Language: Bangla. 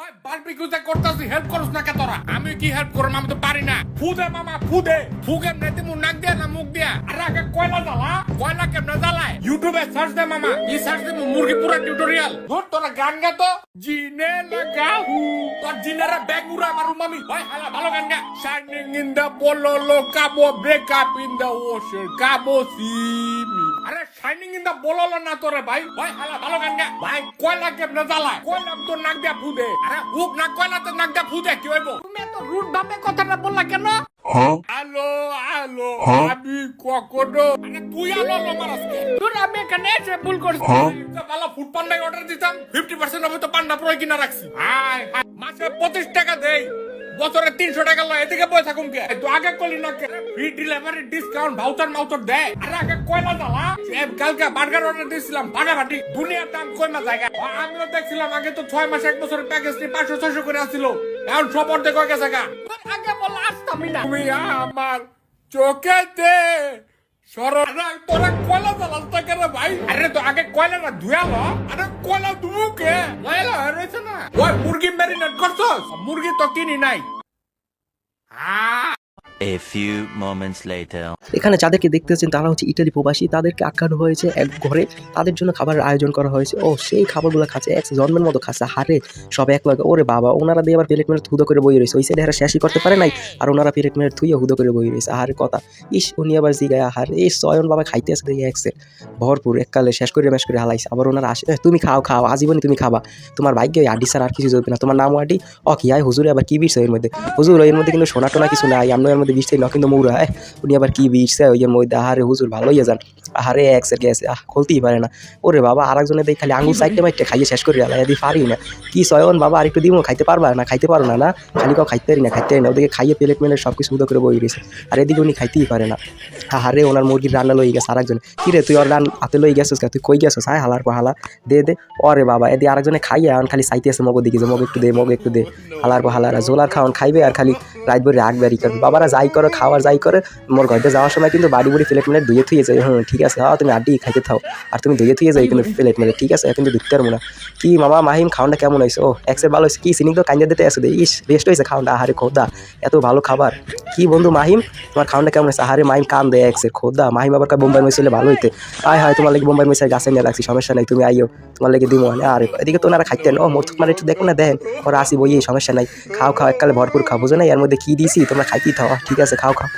ওই বারবিকিউতে করতাছি হেল্প করছ না কে তোরা? আমি কি হেল্প করব? আমি তো পারি না। ফুদে মামা ফুদে। ফুকে নেতে মু নাক দিয়া না মুখ দিয়া। আরে আগে কয়লা জ্বালা। কয়লা কেমনে জ্বালায়? ইউটিউবে সার্চ দে মামা। ই সার্চ দে মুরগি পুরা টিউটোরিয়াল। ধর তোরা গান গা তো। জিনে লাগাহু। তোর জিনেরা ব্যাগ উড়া মারু মামি। ওই হালা ভালো গান গা। শাইনিং ইন দা bololo কাবো break up in the ocean কাবো সিমি। আরে শাইনিং ইন দা bololo না তোরে ভাই। ওই হালা ভালো গান গা। ভাই কয়লা কেমনে জ্বালায়? কয়লা তো নাক দিয়া ফুদে। আরে হুক না কয়লা তো নাক দিয়া ফুদে কি হইব? তুমি এত রুড ভাবে কথাটা বললা কেন? হ্যালো হ্যালো আমি কখনো আরে তুই আলো মারাস কে? তুই আমি এখানে এসে ভুল করছি। ভালো ফুড পান্ডায় অর্ডার দিতাম 50% হবে তো পান্ডা প্রয় কিনা রাখছি। হাই হাই মাসে 25 টাকা দেই, বছরে 300 টাকা লয়, এদিকে বই থাকুম কে? তো আগে কইলি না কে ফ্রি ডেলিভারি ডিসকাউন্ট ভাউচার মাউচার দেয়? আরে আগে কয়লা জ্বালা। কালকে বার্গার অর্ডার দিয়েছিলাম ফাটাফাটি, দুনিয়ার দাম কইমা জায়গা। আমিও দেখছিলাম আগে তো 6 মাস 1 বছরের প্যাকেজ নিয়ে 500-600 করে আসছিল, এখন সব অর্ধেক হয়ে গেছে গা। আগে বল আসতামই না। তুমি আমার চোখেতে সরল তোরা কয়লা জ্বালাস তা কেন ভাই? আরে তো আগে কয়লাটা ধুয়ালো। আরে কয়লা ধুকে ময়লা হয়ে রয়েছে না। ওই মুরগি ম্যারিনেট করছস? মুরগি তো কিনি নাই। A few moments later. এখানে যাদেরকে দেখতেছেন তারা হচ্ছে ইটালি প্রবাসী। তাদেরকে আটকানো হয়েছে এক ঘরে, তাদের জন্য খাবারের আয়োজন করা হয়েছে। ও সেই খাবারগুলো খাচ্ছে এক জন্মের মতো খাচ্ছে। হারে সব এক লগে। ওরে বাবা, ওনারা দিয়ে আবার প্লেট মেরে হুদো করে বই রয়েছে। ওই সাইডে এরা শেষই করতে পারে নাই, আর ওনারা প্লেট মেরে থুইয়ে হুদো করে বই রয়েছে। আহারে কথা ইস, উনি আবার জিগায় আহার এই সয়ন বাবা খাইতে আসে দেখি একসের ভরপুর এককালে শেষ করে ম্যাশ করে হালাইছে। আবার ওনারা আসে তুমি খাও খাও আজীবনী তুমি খাবা, তোমার ভাগ্যে আডি স্যার আর কিছু চলবে না, তোমার নাম আডি। ও কি হয় হুজুরে আবার কি বিষয় এর মধ্যে? হুজুর এর মধ্যে কিন্তু সোনা টোনা কিছু নাই, আমরা এর মধ্যে বিষয় না কিন্তু মৌরা। উনি আবার কি বিষছে ওই এর মধ্যে? আহারে হুজুর ভালোই যান। আহারে এক্সের গেছে খুলতেই পারে না। ওরে বাবা আরেকজনে দেখ খালি আঙুল সাইডে মাইটে খাইয়ে শেষ করে আলাই এদি পারি না। কি সয়ন বাবা আর একটু দিমো খাইতে পারবা না? খাইতে পারো না না? খালি কাউ খাইতে পারি না খাইতে পারি না। ওদিকে খাইয়ে প্লেট মেলে সব কিছু উদো করে বই রয়েছে, আর এদিকে উনি খাইতেই পারে না। আহারে ওনার মুরগির রান্না লই গেছে আরেকজনে। কি রে তুই ওর রান হাতে লই গেছিস? তুই কই গেছিস? হায় হালার পর হালা দে দে। ওরে বাবা এদি আরেকজনে খাইয়ে এখন খালি চাইতে আছে মগো দিকে যে মগ একটু দে মগ একটু দে। হালার পর হালারা জোলার খাওয়ান খাইবে আর খালি রাত ভরে রাগ বাড়ি করবে। বাবারা যাই করো খাওয়ার যাই করে মোর ঘরতে যাওয়ার সময় কিন্তু বাড়ি বুড়ি প্লেট মেলে ধুয়ে থুয়ে যায়। ঠিক আছে হ্যাঁ তুমি আড্ডি খাইতে থাও, আর তুমি ধুয়ে থুয়ে যাই কিন্তু প্লেট মেলে। ঠিক আছে কিন্তু দেখতে পারবো না। কি মামা মাহিম খাওয়ানটা কেমন হয়েছে? ও এক্সের ভালো হয়েছে। কি সিনিক তো কাঞ্জা দিতে আসে দে ইস বেস্ট হয়েছে খাওয়ানটা। আহারে খোদা এত ভালো খাবার। কি বন্ধু মাহিম তোমার খাওয়ানটা কেমন হয়েছে? আহারে মাহিম কান দেয় এক্সের খোদা। মাহিম আবার বোম্বাই মিশলে ভালো হইতে আয় হয় তোমার লাগে বোম্বাই মিশাই গাছে নিয়ে রাখছি, সমস্যা নাই তুমি আইও তোমার লাগে দিব। আরে এদিকে তো ওনারা খাইতেন। ও মোট তোমার একটু দেখো না দেন ওরা আসি বই সমস্যা নাই। খাও খাও এককালে ভরপুর খাও, বুঝো না এর মধ্যে কি দিয়েছি তোমরা খাইতেই থাও। ঠিক আছে খাও খাও।